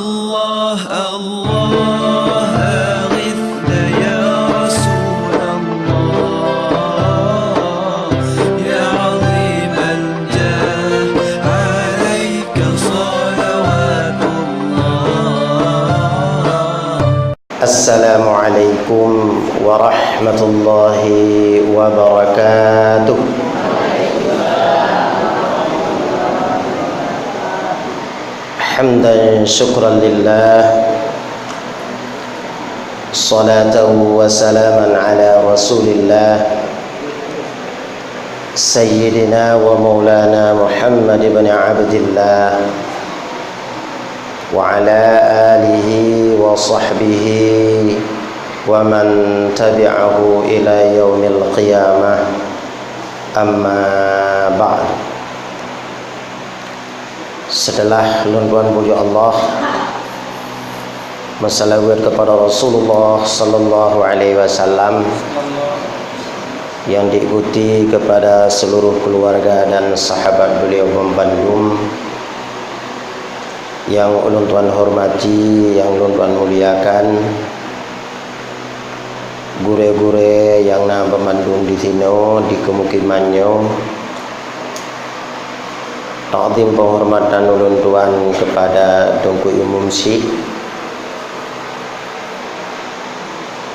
الله الله أغثنا يا رسول الله يا عظيم الجاه عليك صلوات الله. السلام عليكم ورحمة الله وبركاته. حمدا شكرا لله، صلاة وسلاما على رسول الله سيدنا ومولانا محمد بن عبد الله وعلى آله وصحبه ومن تبعه إلى يوم القيامة. أما بعد. Setelah tuan puji Allah, bersalawat kepada Rasulullah sallallahu alaihi wasallam yang diikuti kepada seluruh keluarga dan sahabat beliau Bandung, yang ulun tuan hormati, yang ulun tuan muliakan, gure-gure yang na Bandung di sini di kemukimannya. Ta'zim penghormatan ulun tuan kepada Tunku Umum Syekh,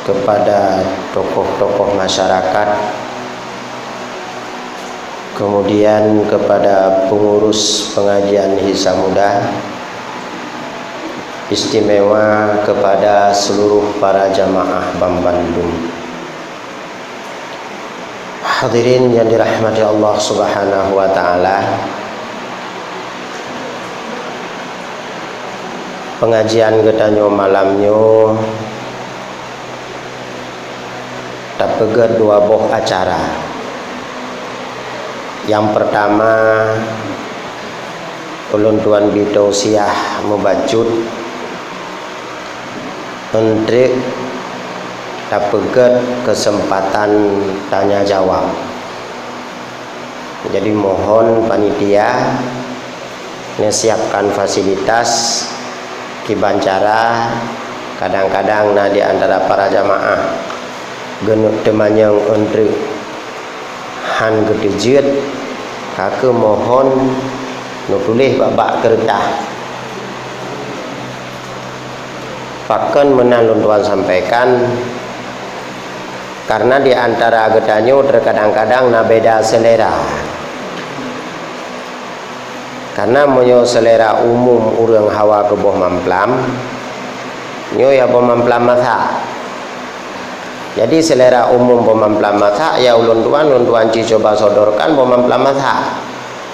kepada tokoh-tokoh masyarakat, kemudian kepada pengurus pengajian Hisa Muda, istimewa kepada seluruh para jamaah Bandung. Hadirin yang dirahmati Allah Subhanahu wa taala, pengajian gedanyo malamnyo terpegat dua buah acara. Yang pertama, ulun tuan bitausiah mubajud untuk terpegat kesempatan tanya jawab. Jadi mohon panitia siapkan fasilitas kibancara. Kadang-kadang nah di antara para jamaah genut temanyang untuk han gedejit kake mohon nutulis babak kertas paken menalun tuan sampaikan, karena di antara gedanyo terkadang-kadang na beda selera. Karena monyo selera umum urang hawa ke boh mamplam, nyo ya boh mamplam masak. Jadi selera umum boh mamplam masak ya ulun tuan coba sodorkan boh mamplam masak.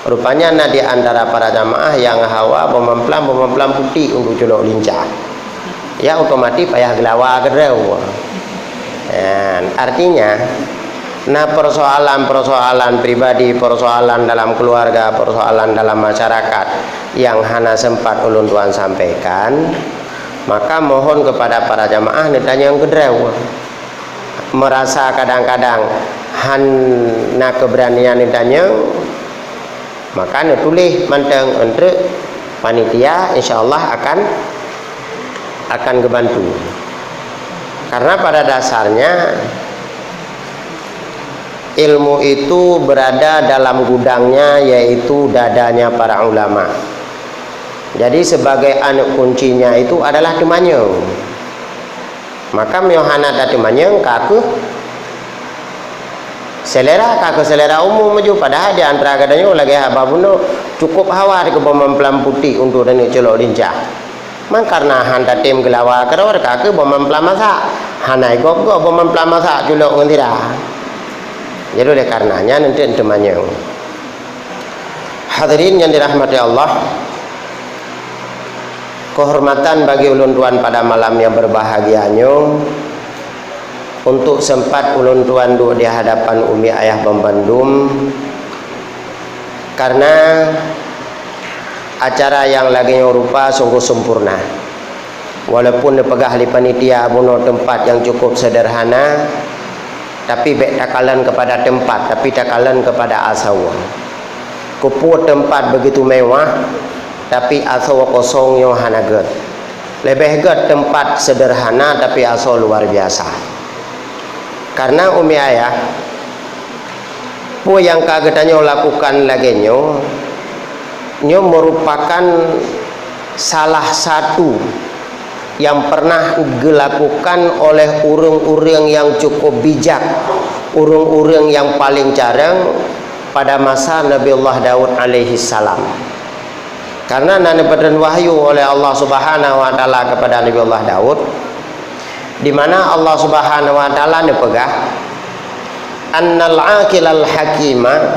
Rupanya na di antara para jamaah yang hawa boh mamplam putih untuk colok lincah. Ya otomatis payah gelawa gedeu. Artinya nah persoalan pribadi, persoalan dalam keluarga, persoalan dalam masyarakat yang hana sempat ulun tuan sampaikan, maka mohon kepada para jamaah ditanya yang gedrew, merasa kadang-kadang hana keberanian ditanya, maka nutulis manteng untuk panitia, insyaallah akan kebantu. Karena pada dasarnya ilmu itu berada dalam gudangnya, yaitu dadanya para ulama. Jadi sebagai anak kuncinya itu adalah temanyeng. Maka miohana da temanyeng kaku selera umum maju, padahal di antara kadanya lagi hababuno cukup hawa di kebomam putih untuk dan celok lincah. Man karena handa tim gelawa keror kaku bomam masak, hanai gop bomam masak celok ngentira. Jadi oleh karenanya nanti temannya. Hadirin yang dirahmati Allah, kehormatan bagi ulun tuan pada malam yang berbahagianya untuk sempat ulun tuan duduk di hadapan Umi Ayah Bandung, karena acara yang lagi rupa sungguh sempurna. Walaupun dipegah oleh panitia buno tempat yang cukup sederhana, tapi takalan kepada tempat, tapi takalan kepada asawa. Kupur tempat begitu mewah, tapi asawa kosong yang hanaget. lebih ke tempat sederhana tapi asal luar biasa. Karena umi ayah pu yang kagetanyo lakukan lagi nyo merupakan salah satu yang pernah dilakukan oleh urang-urang yang cukup bijak, urang-urang yang paling jarang pada masa Nabi Allah Daud alaihi salam. Karena diberikan wahyu oleh Allah Subhanahu wa taala kepada Nabi Allah Daud, di mana Allah Subhanahu wa taala nepegah annal aqilal hakima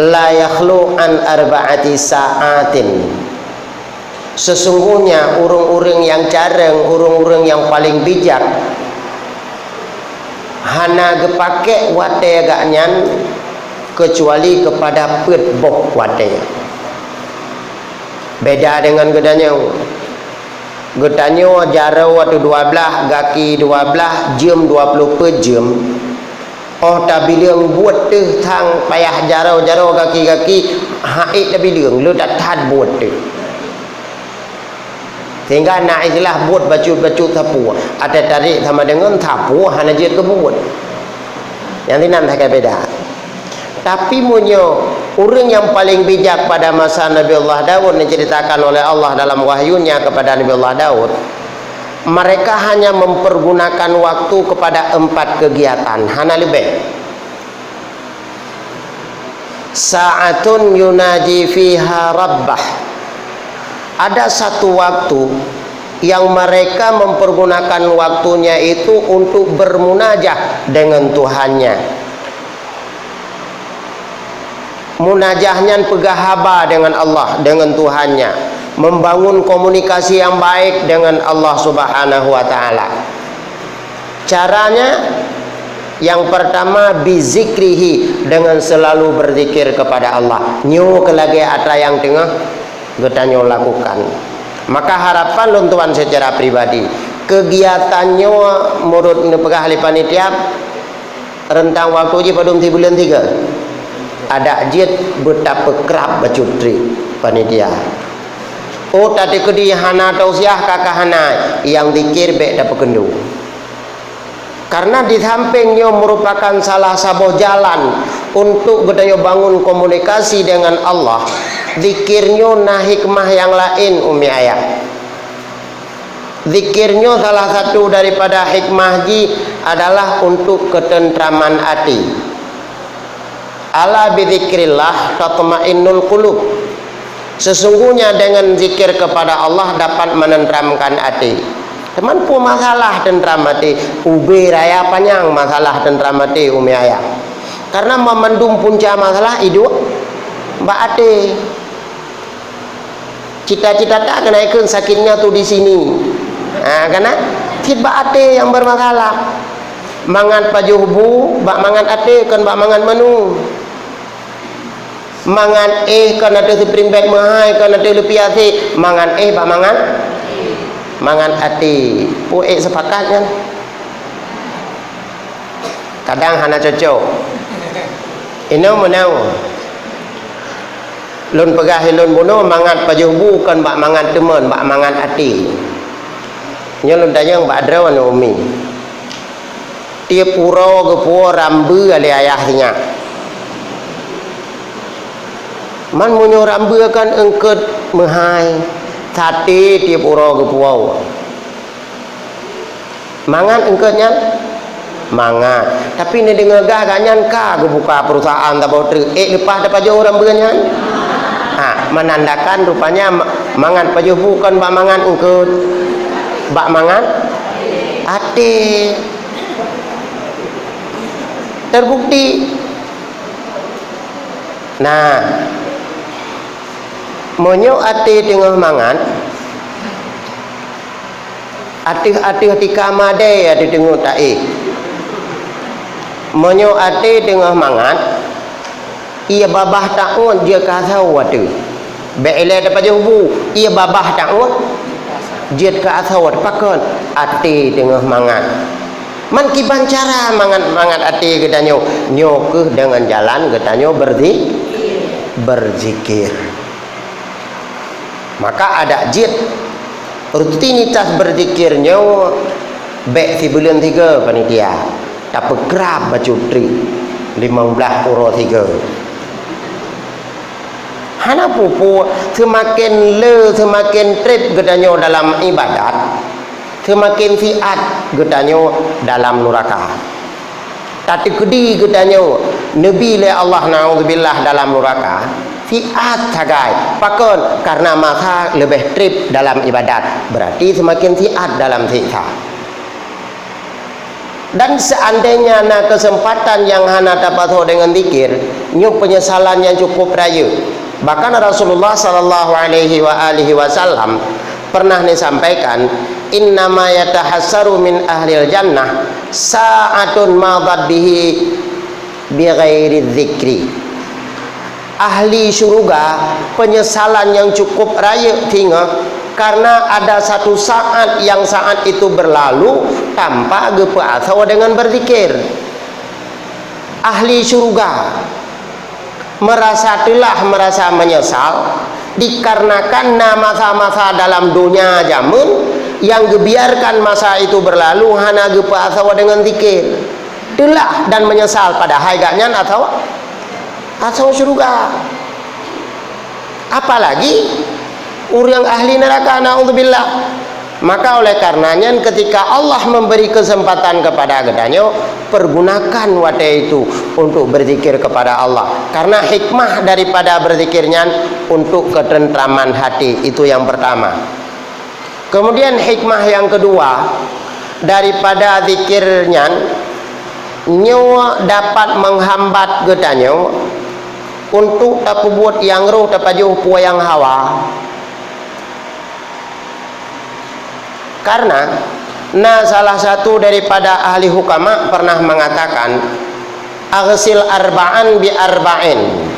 la yakhlu an arba'ati sa'atin. Sesungguhnya urang-urang yang jarang, urang-urang yang paling bijak hana gepake wate ganyan kecuali kepada petboh wate. Beda dengan gedanyo jarau waktu 12 gaki 12 jam 20 per jam. Oh tak bilang buat tu thang payah jarau kaki haid tak bilang lu tak tahan buat tu. Sehingga nak istilah buat bacut tapu. Ada tarik sama dengan tapu hana je ke buat. Yang ini tak beda. Tapi munyo orang yang paling bijak pada masa Nabi Allah Daud diceritakan oleh Allah dalam wahyunya kepada Nabi Allah Daud, mereka hanya mempergunakan waktu kepada 4 kegiatan, hana lebih. Sa'atun yunaji fiha rabbah. Ada satu waktu yang mereka mempergunakan waktunya itu untuk bermunajah dengan Tuhannya. Munajahnya pegahaba dengan Allah, dengan Tuhannya, membangun komunikasi yang baik dengan Allah Subhanahu wa taala. Caranya yang pertama bizikrihi, dengan selalu berzikir kepada Allah. Nyu kelagi ada yang tengah getanyo lakukan. Maka harapan lontuan secara pribadi, kegiatannya menurut pegah ahli panitia rentang waktu je pada bulan 3. Ada jid betapa kerap bacutri panitia. Oh tadi kedi hana tausiah kakak hana yang dikir bek dapat kendu. Karena di sampingnya merupakan salah satu jalan untuk gedanya bangun komunikasi dengan Allah. Zikirnya nah hikmah yang lain umi ayah. Zikirnya salah satu daripada hikmah ji adalah untuk ketentraman hati. Ala bidzikrillah tatma'innul qulub. Sesungguhnya dengan zikir kepada Allah dapat menenteramkan hati. Teman pun masalah tentram hati, ubi raya panjang masalah tentram hati umi ayah. Karena memendung punca masalah hidup mbak hati. Cita-cita tak kena ikut sakitnya tu di sini. Karena mbak hati yang bermasalah. Mangan pajuhbu, bak mangan ate kan bak mangan menu. Mangan kan ada spring bag mahai kan ada lebih ate, mangan bak mangan ate. Pu sepakat kan? Kadang hana cocok. Ino menau. Lun pegah lun buno mangan pajuhbu kan bak mangan teman, bak mangan ate. Nya lun tanya bak adrawan umi. Tiap pura ke pura rambu oleh ayahnya. Man munyo rambu kan engket mahai. Sate tiap pura ke pura. Mangan engketnya? Mangan. Tapi ni dengar gagaknya ka ke buka perusahaan tak bawa ter. Lepas dapat jauh rambunya. Menandakan rupanya mangan pajuh bukan bak mangan engket. Bak mangan ate. Terbukti. Nah, monyo ati tengah mangan, ati kamade ati tengah tae. Monyo ati tengah mangan, ia babah takut dia kasau atu. Beile dapat jubu, ia babah takut dia kasau pakon ati tengah mangan. Man kiban cara mangan hati kita nyokuh dengan jalan kita berzikir. Maka ada jid rutinitas berzikirnya baik 3 bulan 3 panitia tak bergerab baca tri 15 uro 3 hana pupu semakin semakin trip gedanya dalam ibadat semakin fiat gedanya dalam neraka tapi kedi gedanya nabi le Allah naudzubillah dalam neraka fiat sagai pakon karena maka lebih trip dalam ibadat berarti semakin fiat dalam siksa. Dan seandainya na kesempatan yang hana dapat dengan zikir nyu penyesalan yang cukup raya. Bahkan Rasulullah sallallahu alaihi wasallam pernah disampaikan innama yatahassaru min ahlil jannah sa'atun madad bihi bighairi dzikri. Ahli syurga penyesalan yang cukup raya tinggal karena ada satu saat yang saat itu berlalu tanpa gepuasa dengan berzikir. Ahli syurga merasa menyesal dikarenakan masa-masa dalam dunia jamun yang gebiarkan masa itu berlalu hana gepuasa dengan zikir. Telah dan menyesal pada haiganya atau syurga. Apalagi orang ahli neraka naudzubillah. Maka oleh karenanya ketika Allah memberi kesempatan kepada gedanya, pergunakan waktu itu untuk berzikir kepada Allah. Karena hikmah daripada berzikirnya untuk ketentraman hati, itu yang pertama. Kemudian hikmah yang kedua daripada zikirnya, nyawa dapat menghambat gedanya untuk tak buat yang roh tapajuh puai yang hawa. Karena salah satu daripada ahli hukama pernah mengatakan aghsil arba'an bi arba'in,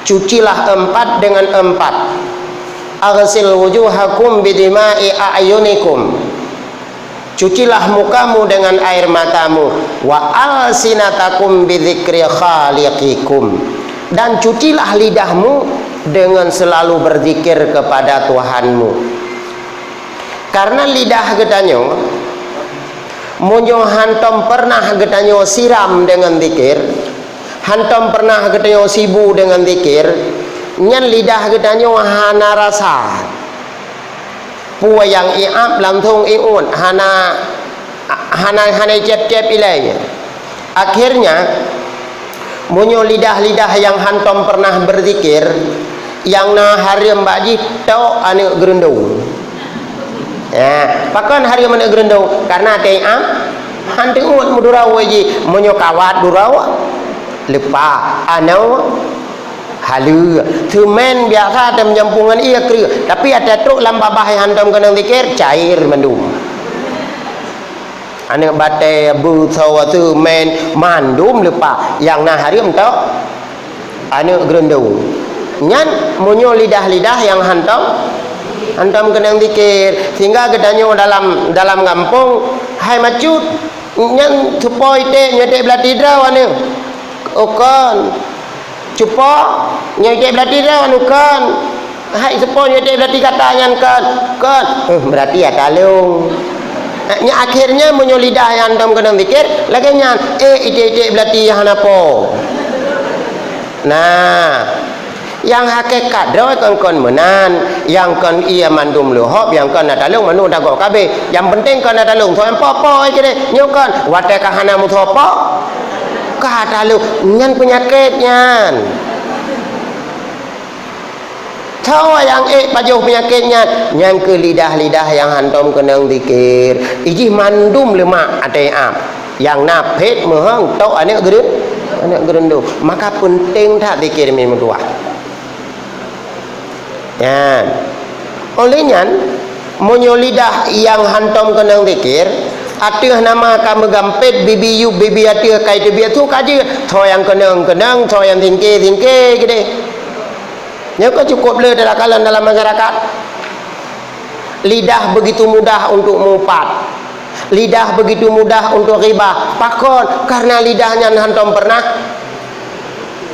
cucilah 4 dengan 4. Aghsil wujuhakum bi dima'i a'yunikum, cucilah mukamu dengan air matamu. Wa alsinatakum bi dzikri khaliqikum, dan cucilah lidahmu dengan selalu berzikir kepada Tuhanmu. Karena lidah getanyo munyo hantom pernah getanyo siram dengan zikir, hantom pernah getanyo sibu dengan zikir, nyan lidah getanyo hana rasa puai yang iap lantung iun hana cep-cep ilai. Akhirnya munyo lidah-lidah yang hantom pernah berzikir yang na harim baji tau ane gerendau. Ya, pakan hari mana gerendau karena ada yang hantu umat mudurau waji menyokawat durau lepa anau halu tumen biasa ada menjampungan iya kri tapi ada truk lambah yang hantam kena zikir cair mendum anak batai busawa tumen mandum lepa yang nah hari entau anak gerendau nyan munyo lidah-lidah yang hantam kena zikir sehingga gedanyo dalam kampung hai macut nyan supoi te nyete belati draw ane okon cupo nyete belati draw anu kan hai supoi nyete belati kata nyan kan berarti ya talung nya akhirnya munyo lidah yang kena zikir lagi nyan ite belati hanapo. Nah yang hakikat doa kon menan yang kon ia mandum lohop yang kon natalung manu dagok kabe yang penting kon natalung thoem popo aja deh nyokon wate kahana mutopo katalung nyan penyakit nyan tahu yang pajuh penyakitnya yang ke lidah-lidah yang hantom kenang zikir iji mandum lemak ada yang napet mehang tau anak gerendau maka penting tak zikir minum dua. Ya. Olehnya munyo lidah yang hantom kenang zikir atuh nama kamu gampet bibi yu bibi atuh kai tu biatu kaji tho yang kenang tho yang tingke gede. Nya kok cukup le dalam kalangan dalam masyarakat. Lidah begitu mudah untuk mumpat. Lidah begitu mudah untuk riba. Pakon karena lidahnya hantom pernah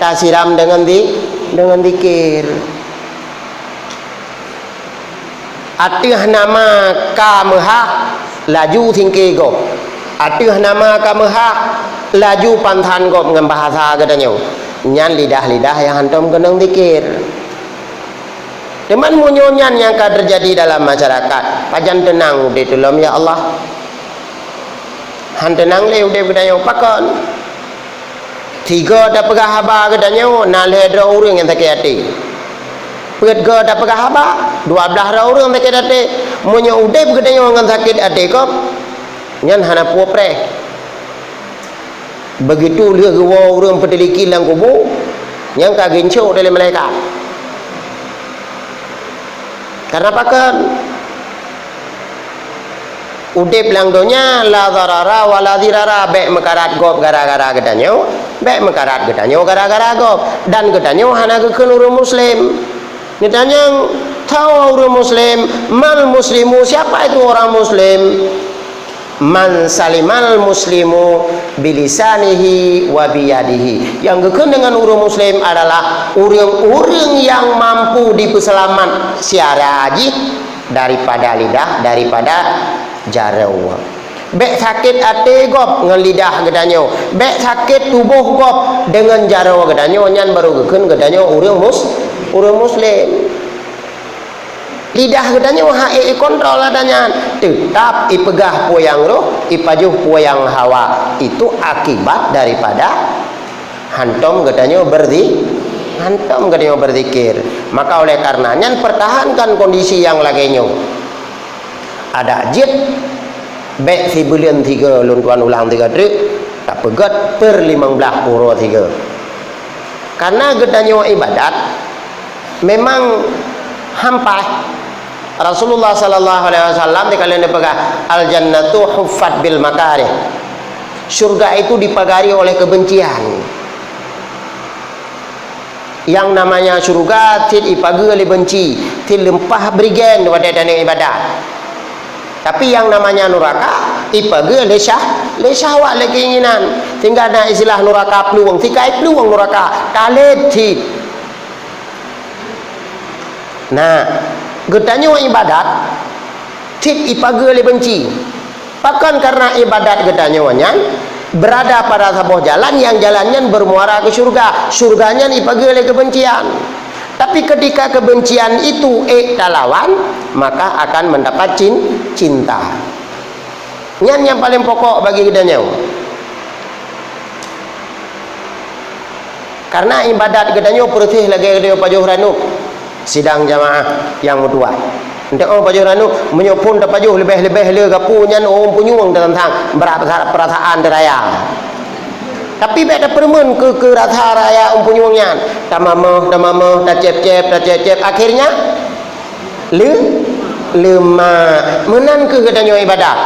tak siram dengan zikir. Atih nama kamehak laju tinggi gop. Atih nama kamehak laju pantan gop dengan bahasa katanya. Nyan lidah-lidah yang hantam kenang dikir. Teman munyonyan yang akan terjadi dalam masyarakat. Pajan tenang di dalam ya Allah. Han tenang le udah katanya pakon. Tiga dah pegah haba katanya nak ledra orang yang tak hati. Perga dah pegah haba 12 orang tak hati. Munyo udah katanya orang sakit hati kop. Nyan hana puapre. Begitu dia gua orang peteliki lang kubu yang kaginco dalam malaikat. Karena pakan udip lang donya la darara wala dirara be mekarat gop gara-gara gedanyo be mekarat gedanyo gara-gara gop dan gedanyo hana keun urang muslim. Gedanya tahu orang muslim mal muslimu, siapa itu orang muslim? Man salimal muslimu bilisanihi wa biyadihi. Yang gekun dengan orang muslim adalah orang-orang yang mampu dipeselamat secara haji daripada lidah, daripada jarau. Bek sakit hati gop dengan lidah gedanyo, bek sakit tubuh gop dengan jarau gedanyo, nyan baru gekun gedanyo orang muslim. Lidah katanya hae kontrol adanya tetap ipegah poyang roh ipajuh poyang hawa. Itu akibat daripada hantom katanya berzikir. Maka oleh karenanya pertahankan kondisi yang laginya. Ada jid bek si bulan 3 lun tuan ulang 3 trik tak pegat per 15 puro 3. Karena katanya ibadat memang hampa. Rasulullah sallallahu alaihi wasallam dikalian dipegah al jannatu huffat bil makarih. Surga itu dipagari oleh kebencian. Yang namanya surga tid ipagi oleh benci, tid lempah berigen pada dan ibadat. Tapi yang namanya neraka ipagi oleh syahwat oleh keinginan. Tinggal ada istilah neraka peluang, tikai peluang neraka kalet tid. Nah, getanya ibadat tit ipagi oleh benci. Bahkan karena ibadat getanya wanyan berada pada sebuah jalan yang jalannya bermuara ke surga, surganya ipagi oleh kebencian. Tapi ketika kebencian itu talawan, maka akan mendapat cinta. Nyan yang paling pokok bagi getanya. Karena ibadat getanya pertih lagi getanya pajuh ranuk sidang jamaah yang mutua. Untuk orang pajuh ranu menyopun dah pajuh lebih-lebih le gapunya orang punyung tentang perasaan deraya. Tapi beda permen ke rasa raya orang punyungnya. Tamamah dah cep akhirnya lemah menan ke katanya ibadat.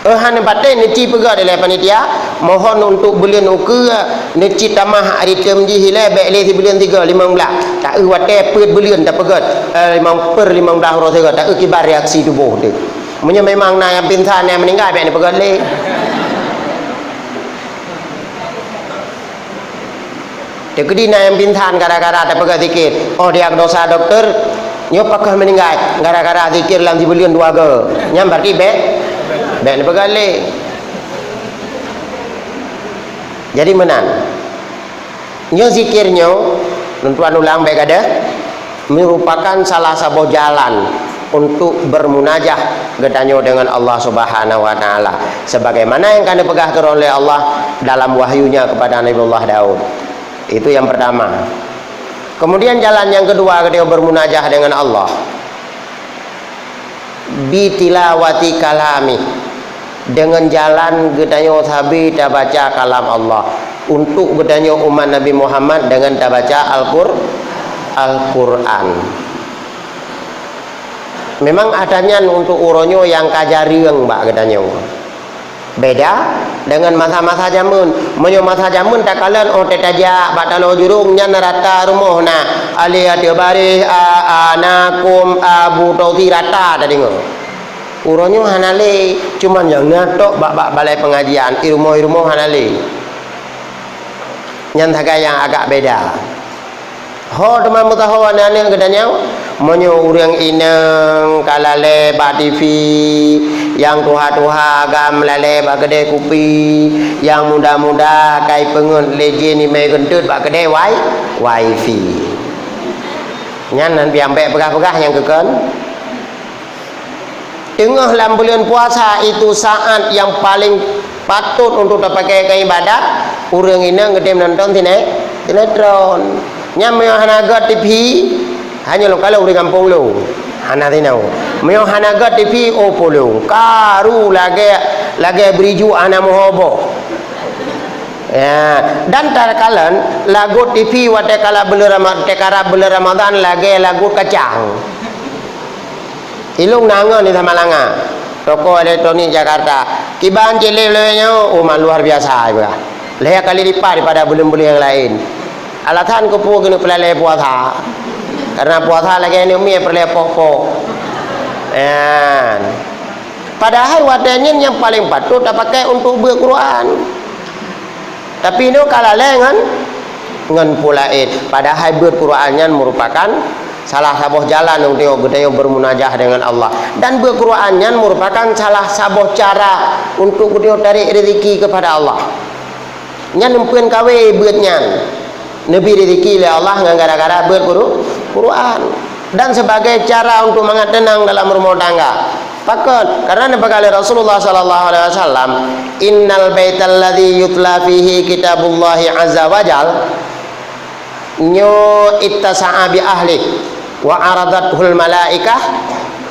Han batin neci pega dalam panitia mohon untuk bulan uke neci tamah hari temji hile baik le bulan 3 15 tak wate pet bulan tak pegat 15 ro tega tak kibar reaksi tubuh dia punya memang na yang pinsan yang meninggal baik ni pegat le dia kedi na yang pinsan gara-gara tak pegat sikit oh dia dosa doktor nyopakah meninggal gara-gara zikir dalam bulan 2 ke nyam berarti baik ni bergali. Jadi menan. Nyo zikirnya tuan ulang baik ada merupakan salah satu jalan untuk bermunajah gedanyo dengan Allah Subhanahu wa taala. Sebagaimana yang kami pegahkan oleh Allah dalam wahyunya kepada Nabi Allah Daud. Itu yang pertama. Kemudian jalan yang kedua dia bermunajah dengan Allah. Bitilawati kalami. Dengan jalan gedanyo sabi ta baca kalam Allah. Untuk gedanyo umat Nabi Muhammad dengan ta baca Al-Quran. Memang adanya untuk uronyo yang kajarieng mbak gedanyo. Beda dengan masa-masa jamun. Menyo masa jamun tak kalian tetaja batalo jurungnya nerata rumah na ali ade bari anakum abu tauti rata tadi ngo. Uronyo hanale cuman yang ngatok bak balai pengajian ilmu hanale. Yang yang agak beda. Ho teman mutaho anak kedanya monyo urang inang kalale ba TV yang tuha-tuha agam lale ba kedai kopi yang muda-muda kai pengun leje ni mai gentut ba kedai wifi nyan nan piambe pegah-pegah yang keken tengah dalam bulan puasa itu saat yang paling patut untuk terpakai ke ibadat urang inang gedem nonton sinetron nyamyo hanaga TV hanya lo kalau di kampung lo hana tinau meo hanaga TV opolo karu lagi beriju ana mohobo ya dan tarkalan lagu TV wate kala beli Ramadan lagi lagu kacang ilung nanga ni Tamalanga toko elektronik Jakarta kiban jelelenya luar biasa ya leha kali lipat daripada bulan-bulan yang lain alatan ko po gino pelale puasa karena puasa lagi ni umi pelale pokok padahal wadanya yang paling patut tak pakai untuk berquran tapi ini kalau ngan pulain padahal berqurannya merupakan salah satu jalan untuk kita bermunajah dengan Allah dan berqurannya merupakan salah satu cara untuk kita tarik rezeki kepada Allah nyan nempuan kawe buatnya Nabi rezeki oleh Allah dengan gara-gara berquran dan sebagai cara untuk mengat tenang dalam rumah tangga. Pakon karena nebakali Rasulullah sallallahu alaihi wasallam innal baital ladzi yutla fihi kitabullahi azza wajal nyo ittasa'a bi ahli wa aradathul malaikah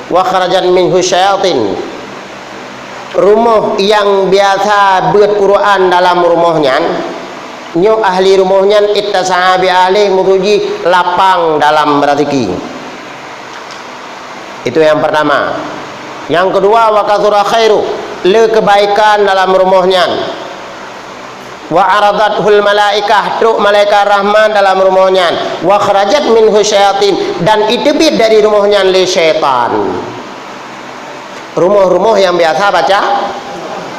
wa kharajat minhu syayatin. Rumah yang biasa buat Quran dalam rumahnya nyo ahli rumahnya ittasa'a bi ahli mutuji lapang dalam rezeki. Itu yang pertama. Yang kedua wa katsura khairu le kebaikan dalam rumahnya. Wa aradathul malaikah truk malaikat rahman dalam rumahnya. Wa kharajat minhu syayatin dan itebit dari rumahnya le syaitan. Rumah-rumah yang biasa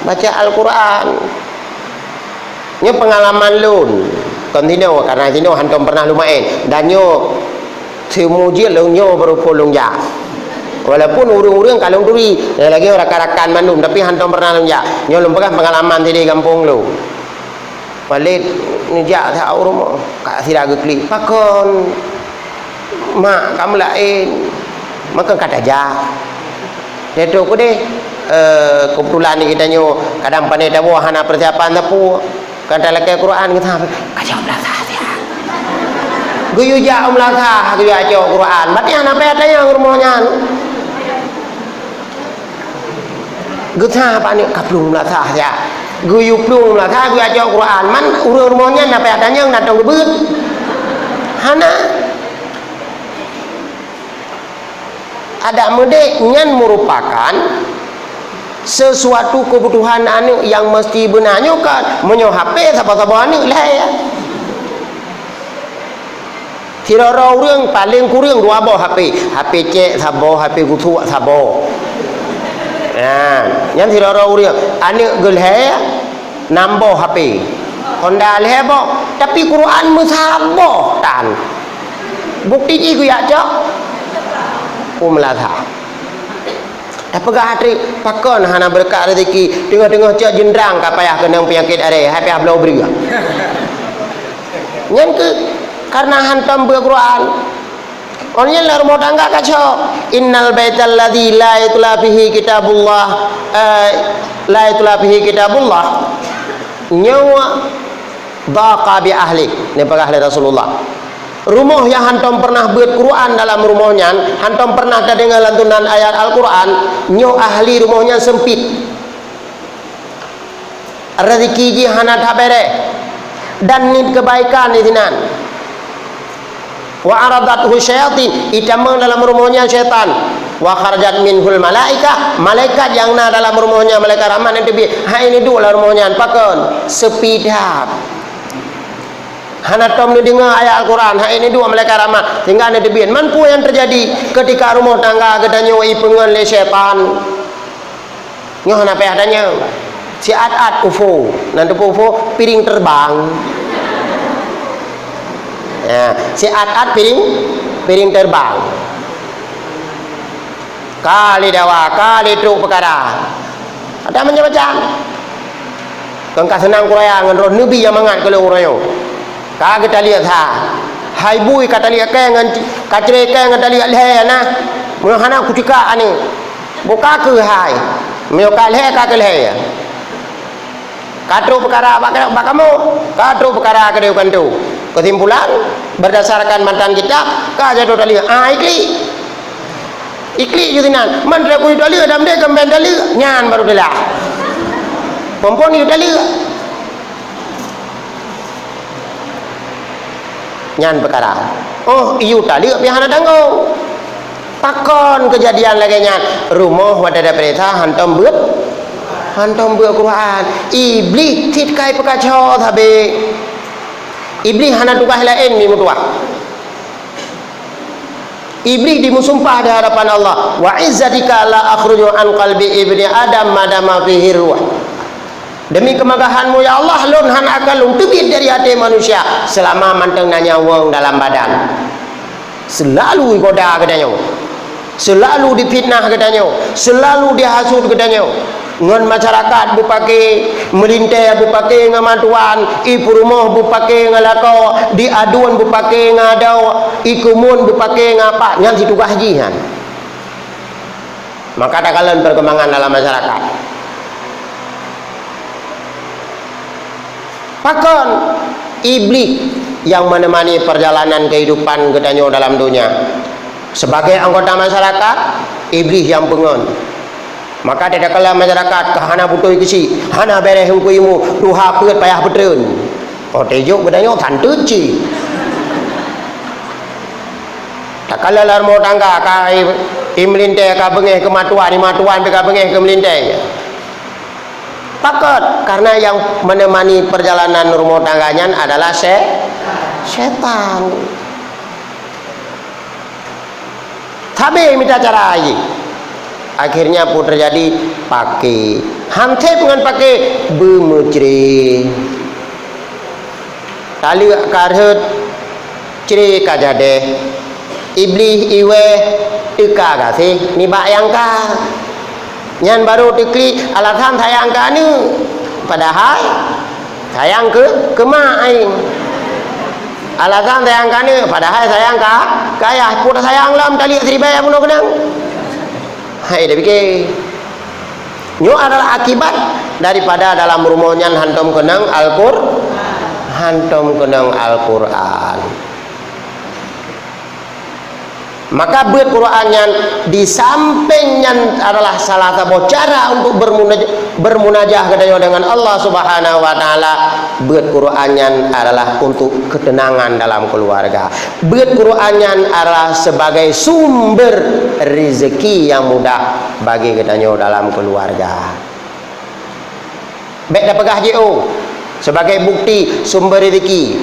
baca Al-Quran. Ini pengalaman lun kontinu karena tino hantom pernah lumayan dan nyo semuji lu nyo berupulung ja walaupun urang-urang kalung duri lagi rakan-rakan manum tapi hantom pernah lung ja nyo lum pengalaman di kampung lu balik ni ja tahu rumah kak sira gekli pakon mak kamu lain maka kata ja dedo ko deh kumpulan ni kita nyo kadang pandai dawo hana persiapan tapu kata lagi Quran kita kacau belakang dia guyu ja belakang guyu aja Quran berarti anak peta yang rumahnya kita apa ni kaplung belakang dia guyu plung belakang guyu aja Quran man rumahnya anak peta yang datang gebut hana ada mede nyan merupakan sesuatu kebutuhan anu yang mesti benarnya kan menyo HP siapa-siapa anu lah ya kira-kira orang paling kurang 2 buah HP cek sabo HP kutu sabo yang kira-kira orang anu gelhe nambo HP Honda lebo tapi Quran musabo tan bukti ji ku ya cok umlatha pegah hatri pakon hana berkat rezeki tengah-tengah cak jendrang ka payah kenang penyakit are happy ablau beri nyen ke karena hantam berquran onnya la rumah tangga kacau innal baital ladzi la yutla fihi kitabullah la yutla fihi kitabullah nyawa daqa bi ahli ni pegah Rasulullah rumah yang hantom pernah buat Quran dalam rumahnya, hantom pernah dengar lantunan ayat Al-Quran, nyo ahli rumahnya sempit. Rezeki ji hana tabere dan nit kebaikan di sinan. Wa aradathu syayatin, itamang dalam rumahnya syaitan. Wa kharajat minhul malaikah, malaikat yang na dalam rumahnya malaikat rahman yang tebi. Ha ini dua dalam rumahnya pakon sepidap. Hana tom ni dengar ayat Al-Quran hak ini dua malaikat rahmat tinggal ada debian mampu yang terjadi ketika rumah tangga gedanya wai pengen le syaitan nyoh hana peh adanya si at UFO nanti UFO piring terbang Si at piring terbang. Kali dawa, kali truk perkara. Ada macam-macam. Kengkak senang kuraya ngan roh nabi yang mangat kalau urayo. Ka kita lihat hai bui kata lihat ke ngan kacre ke ngan lihat leh na. Menghana kutika ani. Buka ke hai. Meo ka leh ka ke leh. Katru perkara bakamu, katru perkara kedeu kantu. Kesimpulan berdasarkan mantan kitab ka jadu tali ikli judinan mantra ku tali dam de gamben tali nyan baru delah. Pompon ni tali nyan perkara. Oh, iu tali pihana dango. Pakon kejadian lagi nyan rumah wadada perintah hantam beut Quran. Iblis titkai pekaco thabe. Iblis hana tugas lain ni mutua. Iblis dimusumpah di hadapan Allah. Wa izzatika la akhruju an qalbi ibni Adam madama fihi ruh. Demi kemagahanmu ya Allah, lun han akan lun tebit dari hati manusia selama manteng nanya wong dalam badan. Selalu goda katanya. Selalu difitnah katanya. Selalu dihasut katanya. Ngan masyarakat bupake melintai bupake ngamantuan ibu rumah bupake ngalako di aduan bupake ngadau ikumun bupake ngapa ngan situ hajian. Maka ada kalian perkembangan dalam masyarakat. Pakon iblis yang menemani perjalanan kehidupan kedanyo dalam dunia. Sebagai anggota masyarakat, iblis yang pengon. Maka tidak kalah masyarakat kahana butuh kisi hana bereh hukum ilmu tuha peut payah betreun. Oh tejuk bedanya tanteu ci. Tak kalah larmo tangga ka imlinte ka bengeh ke matuan ka bengeh ke melinte. Pakot karena yang menemani perjalanan rumah tangganya adalah setan. Tabe minta cara lagi. Akhirnya pun terjadi pakai hantep dengan pakai bemecri tali karhut ciri kajade iblis iwe ika gasi ni bayang ka nyan baru tikli alatan sayang ka ni padahal sayang ke main alatan sayang ka ni padahal sayang ka kaya pun sayang lam tali seribai pun kenang. Hai dah fikir. Nyo adalah akibat daripada dalam rumahnya hantom kenang Al-Quran. Maka buat Qurannya di sampingnya adalah salah satu cara untuk bermunajah dengan Allah Subhanahu wa taala. Buat Qurannya adalah untuk ketenangan dalam keluarga. Buat Qurannya adalah sebagai sumber rezeki yang mudah bagi kita dalam keluarga. Baik dah pegah JO sebagai bukti sumber rezeki.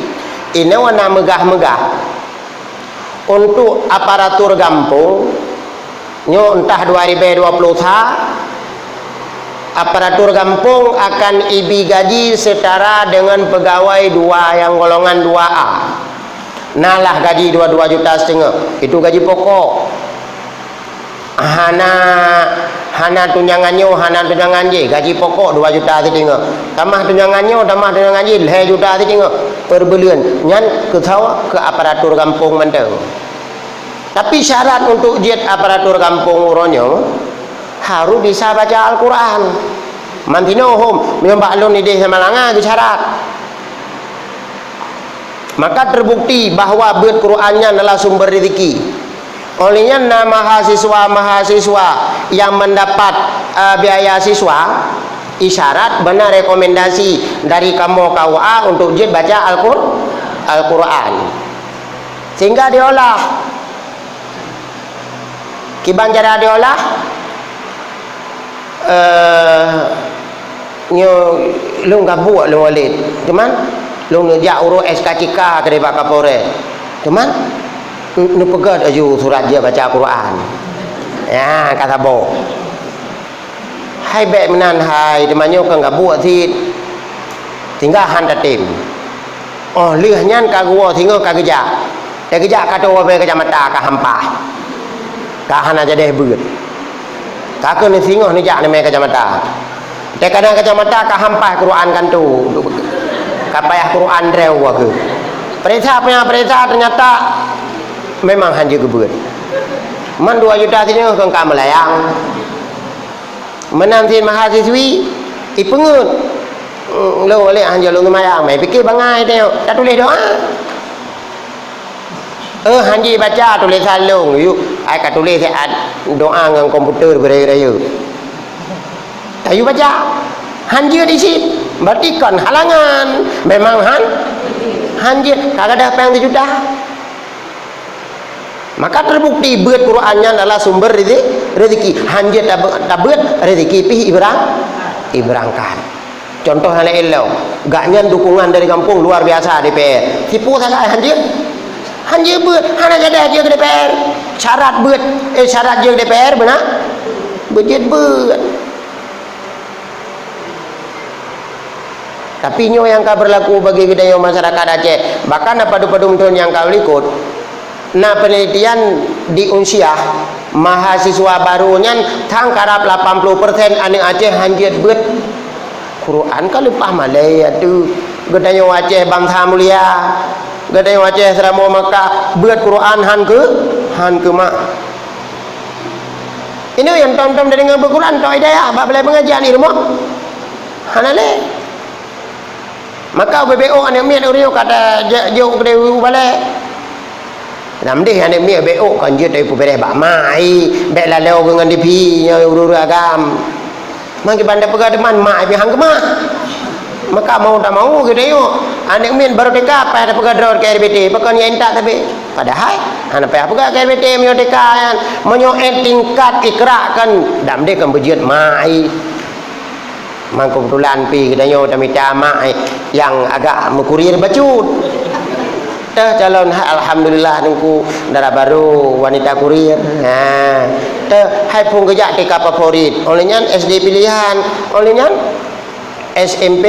Ini warna megah-megah. Untuk aparatur kampung nyo entah 2020 aparatur kampung akan ibi gaji setara dengan pegawai yang golongan 2A. Nalah gaji 22,5 juta itu gaji pokok. Hana tunjangan je gaji pokok 2,5 juta tambah tunjangan je 2 juta per bulan nyan ke ke aparatur kampung menteng. Tapi syarat untuk jet aparatur kampung uronyo harus bisa baca Al-Quran. Mantino hom menyembah lon ide sama langa syarat. Maka terbukti bahwa buat Qurannya adalah sumber rezeki. Olehnya mahasiswa yang mendapat biaya siswa isyarat benar rekomendasi dari kamu KUA untuk jet baca Al-Quran sehingga diolah kiban cara diolah lu nggak buat lu walid cuman lu ngejak urus SKCK dari Pak Kapolres cuman nu pegat aja surat dia baca Quran ya kata bo hai bet menan hai demanyo kan enggak buat sih tinggal handa tim oh leh nyan ka gua thingo ka geja te geja ka to be kacamata ka hampa ka hana jadi beut ka ke ni thingo ni ja ni me kacamata te kadang kacamata ka hampa Quran kan tu ka payah Quran rew wa ke perintah ternyata memang hanya gebeut man 2 juta thingo ke ka melayang menantin mahasiswi ipengut lo oleh hanya lu mayang mai fikir bangai tengok tak tulis doa hanji baca tulisan long yuk ai ka tulis doa dengan komputer beraya-raya ayo baca hanji di sini berarti kan halangan memang hanji kagak ada apa yang dijudah maka terbukti beut Qurannya adalah sumber rezeki hanji tak beut rezeki pi ibrangkan contoh hal elo gaknya dukungan dari kampung luar biasa DPR tipu sangat hanjir beut hana ada je ke DPR syarat beut syarat je DPR benar budget beut tapi nyo yang ka berlaku bagi budaya masyarakat Aceh bahkan apa padum yang kau ikut nah penelitian di Unsiah mahasiswa barunya tangkarap 80% ane Aceh hanjir beut Quran ka lepah Malaya tu gedanya Aceh bangsa mulia gedanya Aceh seramo Makkah beut Quran han ke mak ini yang tom-tom dari dengan Quran to hidayah bab boleh pengajian ilmu hanale maka BBO ane miat uriu kata jauh gede balik namdeh ane miat BO kan je dari pubere bak mai bek lalau dengan DP nya uru agam mang ke bandar pegademan mak pi hang ke mak maka mau tak mau gitu yo anek min baru teka apa ada pegador ke RBT pekan yang tak tapi padahal anak payah pegak ke RBT mio teka kan menyo tingkat ikra kan dam de kan berjiat mai mang kebetulan pi kedanyo tamita mai yang agak mekurir bacut dah calon alhamdulillah nungku darah baru wanita kurir hai pun kerja TK favorit olehnya SD pilihan olehnya SMP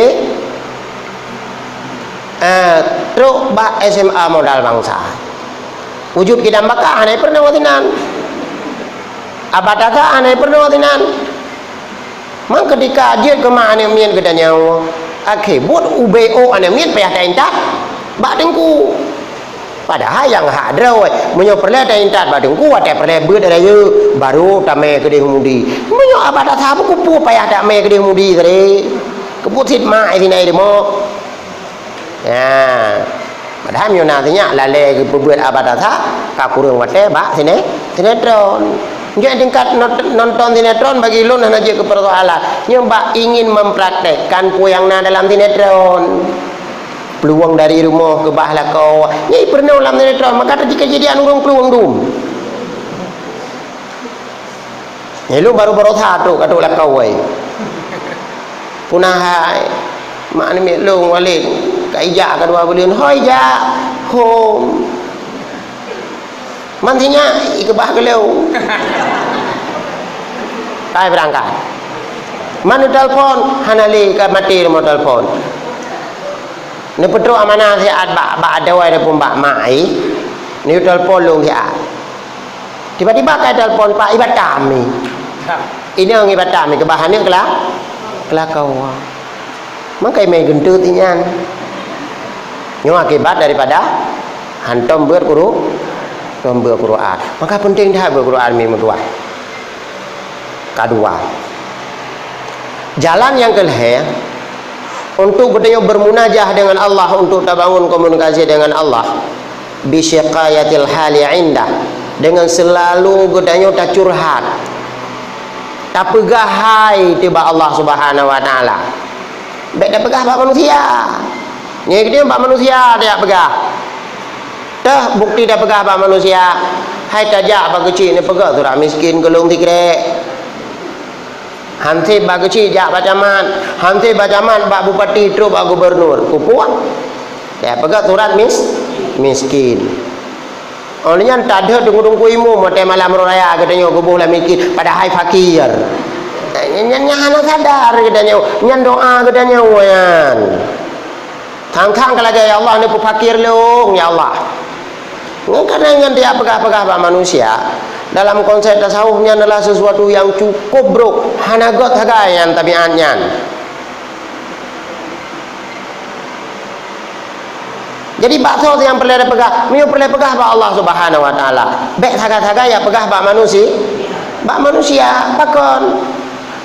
terus bak SMA modal bangsa wujud kita bakal aneh pernah watinan abadaka aneh pernah watinan mang ketika dia kemana aneh mian kedanya akhir buat UBO aneh mian payah tak bak tengku padahal yang hadra menyo perle tak intat badung ku ada perle beut ada ye baru tame gede humudi menyo abada sabu kupu payah tak me gede humudi tadi keput sit mai sini demo ya padahal menyo nantinya lale ke beut abada sa ka kurang wate bak sini sinetron dia tingkat nonton sinetron bagi lun hanya je ke persoalan yang bak ingin mempraktekkan puyangna dalam sinetron peluang dari rumah ke bahlah kau nyai pernah ulam sinetron maka jika jadi urang peluang dum nyai lu baru-baru satu kata ulah kau punah hai mak ni lu walid ka ija kedua bulan hoi ja home mantinya ikebah keleu tai berangkat mana telefon hanali ka mati rumah telefon ni petro amanah siat bak ada wai pun bak mai ni telefon long siat tiba-tiba kai telefon pak ibatam ni ini orang ibatam ni kebahannya kelakau maka mai gentu tinyan nyo akibat daripada hantom berguru tombe Quran maka penting dah berquran memang dua kedua jalan yang kelih untuk kita bermunajah dengan Allah untuk tabangun komunikasi dengan Allah bisyaqayatil hali indah dengan selalu kita tak curhat tak pegahai tiba Allah Subhanahu wa taala baik dak pegah bak manusia ni kita bak manusia dia pegah dah bukti dah pegah bak manusia hai tajak bak kecil ni pegah tu rak miskin gelung tikrek hanti bak kecil jak bacaman hanti bacaman bak bupati terus bak gubernur kupuak dia pegah turat miskin olehnya tak ada tunggu-tunggu ilmu mate malam raya katanya kubuh lah miskin padahal fakir nyanya anak sadar katanya nyan doa katanya wayan Tang-tang kalau ya Allah ni pepakir long ya Allah. Kadang-kadang dia pegah-pegah pak manusia dalam konsep tasawufnya adalah sesuatu yang cukup bro, hanagot hagayan tabiannya. Jadi bakso yang perlu pegah, mio perlu pegah pak Allah Subhanahu wa taala. Bek thaga-thaga ya pegah pak manusia. Pak manusia pakon.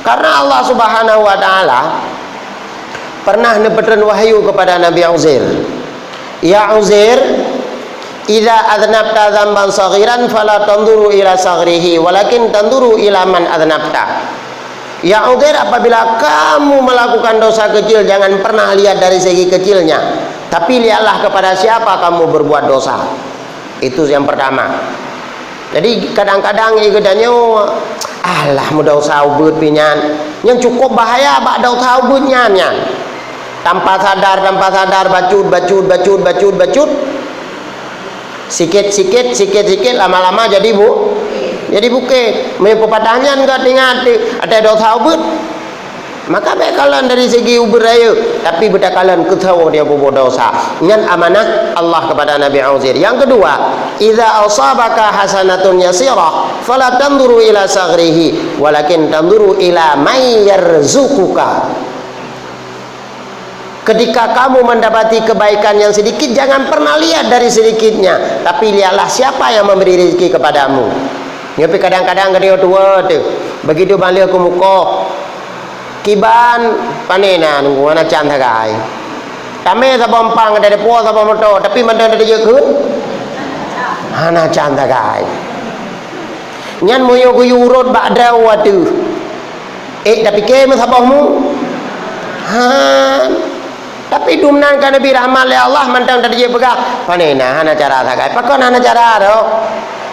Karena Allah Subhanahu wa taala pernah nebetren wahyu kepada Nabi Uzair. Ya Uzair, idza adnabta dzamban saghiran fala tanduru ila saghrihi walakin tanduru ila man adnabta. Ya Uzair, apabila kamu melakukan dosa kecil jangan pernah lihat dari segi kecilnya, tapi lihatlah kepada siapa kamu berbuat dosa. Itu yang pertama. Jadi kadang-kadang ikutnya alah mudah usah ubud pinyan yang cukup bahaya bak dah usah ubudnya nyan. Tanpa sadar bacut sikit lama-lama jadi bukit. Pepatahnya enggak ingat ada dosa ubud. Maka baik kalian dari segi ubud raya, tapi beda kalian ketahu dia berbuat dosa. Ngan amanah Allah kepada Nabi Uzair. Yang kedua, idza asabaka hasanatun yasirah fala tanduru ila saghrihi walakin tanduru ila may yarzuquka. Ketika kamu mendapati kebaikan yang sedikit, jangan pernah lihat dari sedikitnya, tapi lihatlah siapa yang memberi rezeki kepadamu. Tapi kadang-kadang dia tua tu, begitu balik ke muka, kiban panena nunggu anak cantik kai. Kami sabompang dari puas sabomoto, tapi mana ada je kun? Anak cantik kai. Nyan moyo kuyurut bakda wadu. Tapi ke sabohmu? Han. Tapi dumnan kan Nabi rahmat oleh Allah mantang tadi dia pegah panena hana cara sakai pakon hana cara ro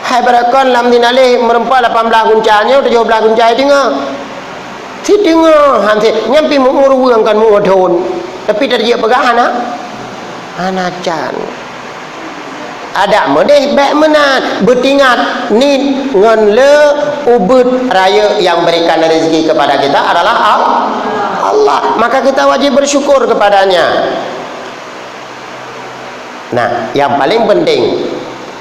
hai berakon lam dinalih merempa 18 guncanya 17 guncai dengar ti dengar hanti nyampi umur wang kan mu odon tapi tadi dia pegah hana can ada modeh baik menan bertingat ni ngan le ubud raya yang berikan rezeki kepada kita adalah Allah, maka kita wajib bersyukur kepadanya. Nah, yang paling penting,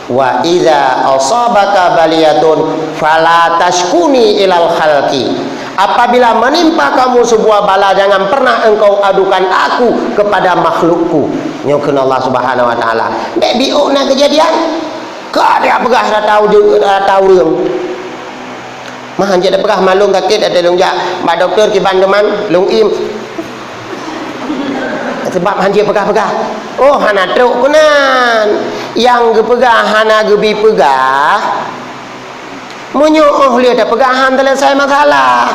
wa idza asabaka baliyatun fala tashkuni ilal khalqi. Apabila menimpa kamu sebuah bala, jangan pernah engkau adukan aku kepada makhlukku. Nyokeun Allah Subhanahu wa taala. Dek biukna kejadian. Ka dia pegah tahu reung. Mah hanya ada pegah malung kakit ada lung jak mak doktor kiban teman lung im sebab hanya pegah-pegah oh hana truk kunan yang gepegah hana gebi pegah munyo oh lihat ada pegahan selesai masalah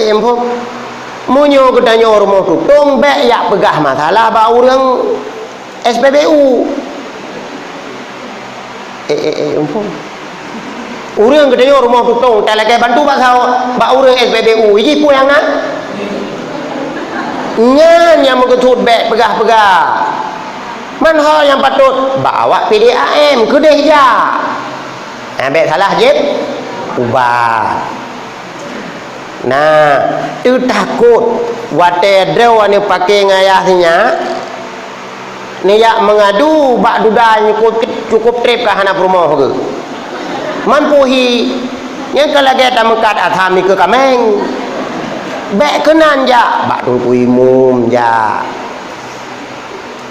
empuk munyo kedanyo rumah tutung bek yak pegah masalah ba urang SPBU empuk urang gedenya rumah tutung talakai bantu pak sao bak urang SPBU iki pulang nak nyan yang mengetut bek pegah-pegah man hal yang patut bawa PDAM ke deh ja bek salah jeb ubah nah tu takut wate drew ane pakai ngayahnya ni yak mengadu bak dudai cukup trip ke hanap rumah ke mampuhi yang kalau kita mekat athami ke kameng bek kenan ja bak tu imum ja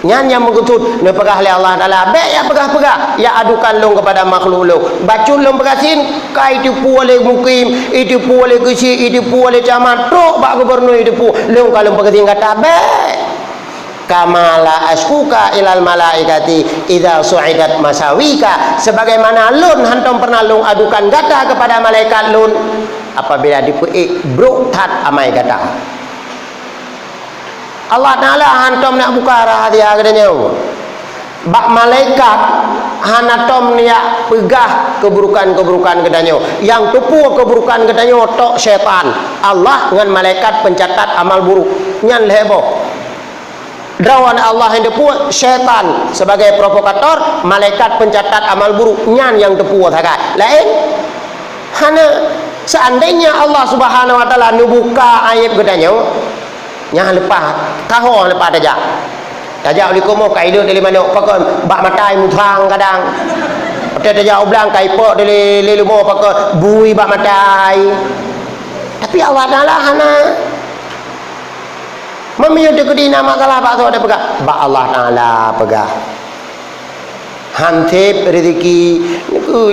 nyan yang mengetut ne pegah oleh Allah Taala bek ya pegah-pegah ya adukan long kepada makhluk long bacun long pegasin kai tipu oleh mukim tipu oleh kesi tipu oleh camat truk bak gubernur tipu long kalau pegasin kata bek kamala askuka ilal malaikati idza su'idat masawika sebagaimana lun hantom pernah lung adukan gata kepada malaikat lun apabila dipeik broktat amai gata Allah Taala hantom nak buka rahasia katanya bak malaikat hanatom niak pegah keburukan-keburukan katanya yang tupu keburukan katanya tok syaitan Allah dengan malaikat pencatat amal buruk nyan lebo Drawan Allah yang deput syaitan sebagai provokator malaikat pencatat amal buruk nyan yang deput sangat lain hana seandainya Allah Subhanahu wa taala nubuka aib gedanya Yang lepas kahor lepas tajak. Tajak oli komo kai dia dari mana pakon bak matai muthang kadang. Ada tajak ublang kai pok dari lelumo pakon bui bak matai. Tapi Allah Taala hana mamiyo de kedi nama kalah pak tu ada pegah. Bak Allah Taala pegah. Hantip rezeki niku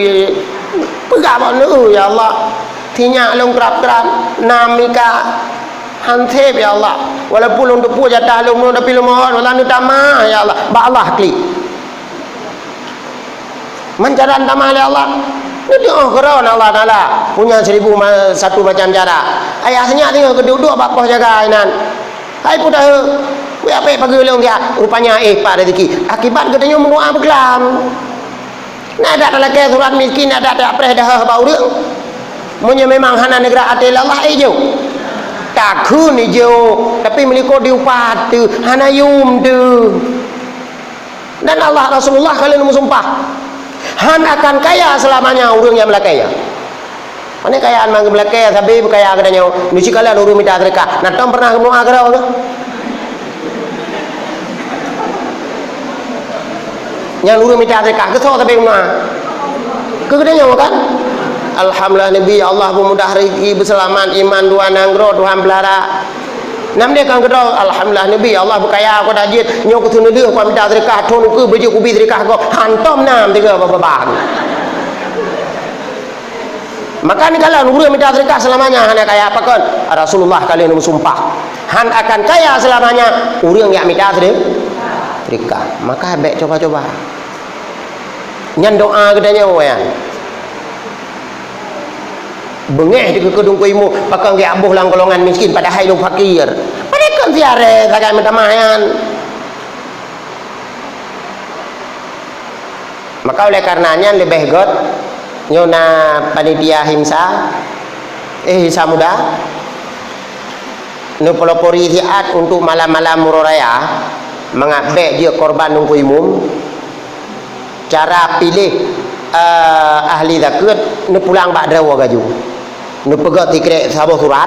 pegah bak nu ya Allah. Tinyak long kerap-kerap namika hantip ya Allah. Walaupun untuk pu jatah long nu tapi lumohon wala nu tamah ya Allah. Bak Allah klik. Mencaran tamah ya Allah. Ini akhiran Allah Taala punya 1001 macam cara. Ayahnya tengok keduduk bapak jaga inan. Hai pudah we apa pagi long dia rupanya pak rezeki. Akibat katanya menua berkelam. Nak ada lelaki surat miskin ada apres dah bau dia. Munnya memang hana negara atel Allah ijo. Takun ijo tapi meliko diupat tu hana yum tu. Dan Allah Rasulullah kalian bersumpah han akan kaya selamanya urang yang melakaya. Mana kayaan mang melakaya sabi kaya katanya nuci kalian urang minta sedekah. Nah tom pernah berdoa ke dah? Yang urang minta sedekah ke so tapi berdoa. Ke katanya kan? Alhamdulillah Nabi Allah memudah rezeki berselamat iman dua nanggro Tuhan belara. Nam dia kan kedua alhamdulillah Nabi Allah berkaya aku dah jit nyok tu dia aku minta sedekah thon ke baju kubi sedekah kau hantom nam tiga babang. Maka ni kalau urang minta sedekah selamanya hana kaya apa kan? Rasulullah kalian bersumpah han akan kaya selamanya urang yang minta sedekah. Maka baik coba-coba. Nyan doa katanya wayan. Bengeh di kedung kuimu pakang ge abuh lang golongan miskin pada hai long fakir. Mereka ziarah sagai mentamayan. Maka oleh karenanya lebih god nyona panitia himsa himsa muda nu pelopori ziat untuk malam-malam muroraya mengabek dia korban nungku imum. Cara pilih ahli zakat nu pulang bak drawa gaju. Nu pegat tikrek sabah surat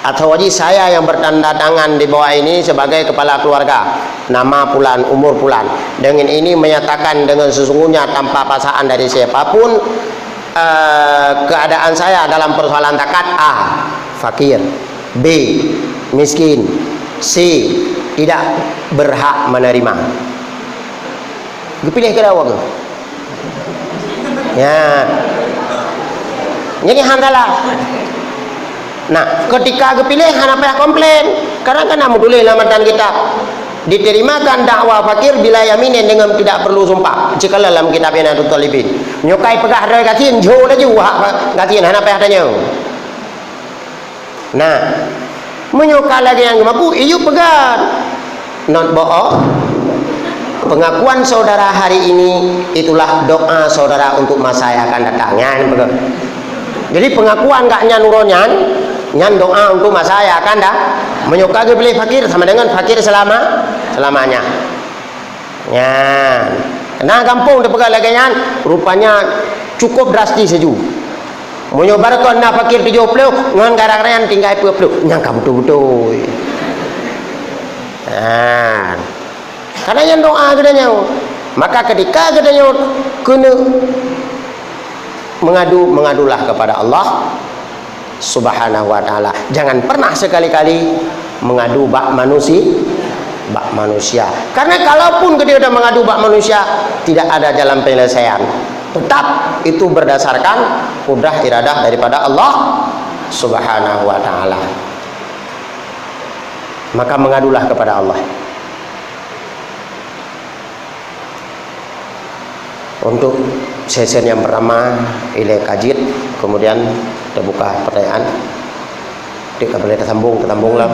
atau wajib saya yang bertanda tangan di bawah ini sebagai kepala keluarga, nama pulan, umur pulan. Dengan ini menyatakan dengan sesungguhnya tanpa paksaan dari siapapun keadaan saya dalam persoalan zakat A. Fakir, B. Miskin, C. Tidak berhak menerima. Dipilih ke dawa ke? Ya. Jadi handalah. Nah, ketika kepilih hana payah komplain. Karena kan namu dulu lamatan kita. Diterimakan dakwah fakir bila yaminin dengan tidak perlu sumpah. Jika dalam kitab yang ada talibin. Nyokai pegah dari katin jauh dah jauh katin hana payah tanya. Nah, menyokai lagi yang mampu iu pegang. Not bohong. Pengakuan saudara hari ini itulah doa saudara untuk masa yang akan datang. Nyan, jadi pengakuan gak nyan uronyan, nyan doa untuk masa yang akan dah. Menyukai beli fakir sama dengan fakir selamanya. Nyan, nah kampung dipegang lagi nyan, rupanya cukup drastis seju. Menyobarkan nak fakir 70, ngan garang-garang tinggal 20. Nyan kamu betul-betul. Nah. Karena yang doa katanya, maka ketika katanya kena mengadulah kepada Allah Subhanahu wa taala. Jangan pernah sekali-kali mengadu bak manusia. Karena kalaupun dia sudah mengadu bak manusia, tidak ada jalan penyelesaian. Tetap itu berdasarkan kudrah iradah daripada Allah Subhanahu wa taala. Maka mengadulah kepada Allah. Untuk sesi yang pertama ilai kajit, kemudian kita buka pertanyaan. Kita boleh tersambung lah.